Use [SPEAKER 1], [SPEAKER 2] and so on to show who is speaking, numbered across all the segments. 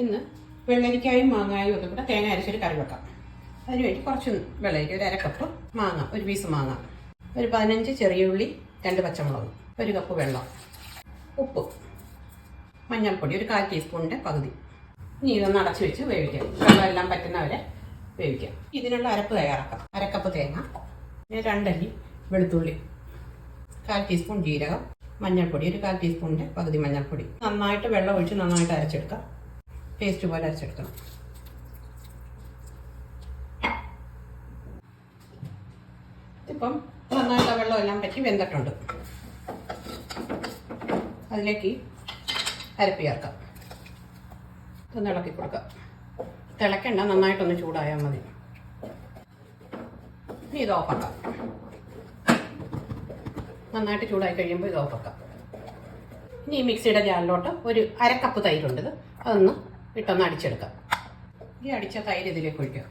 [SPEAKER 1] ഇന്ന് വെള്ളരിക്കായും മാങ്ങായും ഒക്കെ കൂടെ തേങ്ങ അരച്ചൊരു കറി വെക്കാം. അതിനുവേണ്ടി കുറച്ച് വെള്ളരിക്ക, ഒരു അരക്കപ്പ് മാങ്ങ, ഒരു പീസ് മാങ്ങ, ഒരു 15 ചെറിയ ഉള്ളി, 2 പച്ചമുളക്, 1 കപ്പ് വെള്ളം, ഉപ്പ്, മഞ്ഞൾപ്പൊടി ഒരു 1/4 ടീസ്പൂണിൻ്റെ പകുതി. ഇനി ഇതൊന്ന് അടച്ചു വെച്ച് വേവിക്കാം. വെള്ളം എല്ലാം പറ്റുന്നവരെ വേവിക്കാം. ഇതിനുള്ള അരപ്പ് തയ്യാറാക്കാം. അരക്കപ്പ് തേങ്ങ, 2 അല്ലി വെളുത്തുള്ളി, 1/4 ടീസ്പൂൺ ജീരകം, മഞ്ഞൾപ്പൊടി ഒരു 1/4 ടീസ്പൂണിൻ്റെ പകുതി മഞ്ഞൾപ്പൊടി. നന്നായിട്ട് വെള്ളം ഒഴിച്ച് നന്നായിട്ട് അരച്ചെടുക്കാം. പേസ്റ്റ് പോലെ അരച്ചെടുക്കണം. ഇപ്പം നന്നായിട്ട് വെള്ളം എല്ലാം പറ്റി വെന്തിട്ടുണ്ട്. അതിലേക്ക് അരപ്പ് ചേർക്കാം. ഇതൊന്ന് ഇളക്കി കൊടുക്കാം. തിളക്കണ്ട, നന്നായിട്ടൊന്ന് ചൂടായാൽ മതി. ഇനി ഇത് ഓഫാക്കാം. നന്നായിട്ട് ചൂടായി കഴിയുമ്പോൾ ഇത് ഓഫാക്കാം. ഇനി ഈ മിക്സിയുടെ ജാറിലോട്ട് ഒരു അരക്കപ്പ് തൈരുണ്ട്, അതൊന്ന് ഇട്ടൊന്ന് അടിച്ചെടുക്കാം. ഈ അടിച്ച തൈര് ഇതിലേക്ക് ഒഴിക്കാം.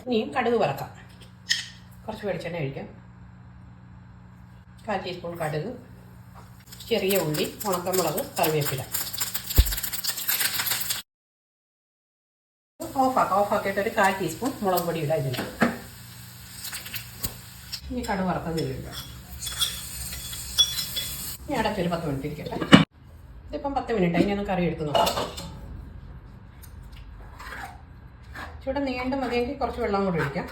[SPEAKER 1] ഇനി കടുക് വറക്കാം. കുറച്ച് വെളിച്ചെണ്ണ ഒഴിക്കാം. 1/4 ടീസ്പൂൺ കടുക്, ചെറിയ ഉള്ളി, ഉണക്കമുളക്, കറിവേപ്പില. ഓഫാക്കിയിട്ട് ഒരു 1/4 ടീസ്പൂൺ മുളക് പൊടി ഇടാം ഇതിൽ. ഇനി കടുക് വറുത്തതിലിടാം. ഇനി അടച്ചൊരു 10 മിനിറ്റ് ഇരിക്കട്ടെ. ഇതിപ്പം 10 മിനിറ്റ് ഇനി ഒന്ന് കറി എടുത്ത് നോക്കാം. ചൂട് നീണ്ട മതിയെങ്കിൽ കുറച്ച് വെള്ളം കൂടി ഒഴിക്കാം.